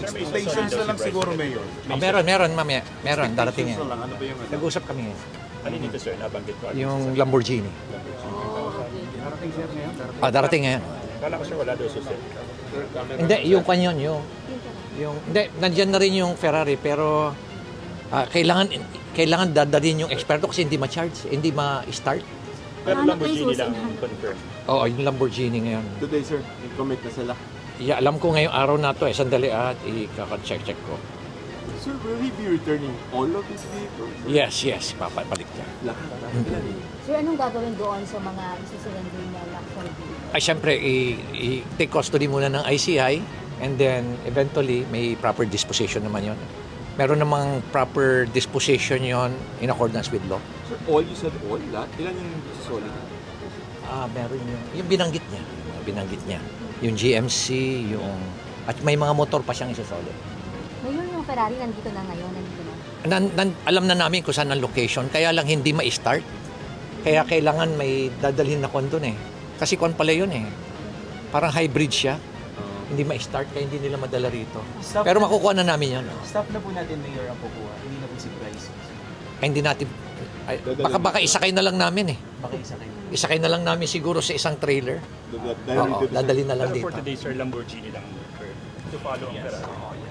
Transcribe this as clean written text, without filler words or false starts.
Expectations na lang siguro, Mayor. Meron, mamaya. Meron, darating Expectations yan. na lang. Ano ba yung Nag-usap kami ngayon. Ano dito sir, nabanggit ko? Yung Lamborghini. Darating, sir, ngayon? Darating ngayon. Kala ko sir wala daw susi. Hindi, yung kanyon, hindi, nandyan na rin yung Ferrari, pero kailangan dadalhin yung eksperto kasi hindi ma-charge, hindi ma-start. Pero Lamborghini lang confirm. Oo, yung Lamborghini ngayon. Today, sir, commit na sila. Yeah, alam ko ngayong araw na to, sandali at i-check ko. Sir, will he be returning all of his vehicles? Yes, papalit niya. Lahat. Sir, anong gagawin doon sa mga isusurrender na luxury vehicle? Ay, syempre, i-take custody muna ng ICI and then eventually may proper disposition naman yon. Meron namang proper disposition yon in accordance with law. Sir, all you said all? Lahat? Ilan yung solid? Meron yung binanggit niya. Yung GMC, at may mga motor pa siyang isasolid. Ngayon yung Ferrari nandito na ngayon, Alam na namin kung saan ang location, kaya lang hindi ma-start. Kaya kailangan may dadalhin na kon doon eh. Kasi kon pala yun eh. Parang hybrid siya. Hindi ma-start kaya hindi nila madala rito. Pero makukuha na namin yan. Stop na po natin, Mayor, ang kukuha. Hindi na po si Bryce. Ay, hindi natin... baka isakay na lang namin eh. Baka isa kayo. Isakay na lang namin siguro sa isang trailer. Dahil Dadali na lang Pero for dito. today sir, Lamborghini lang to follow ang Ferrari.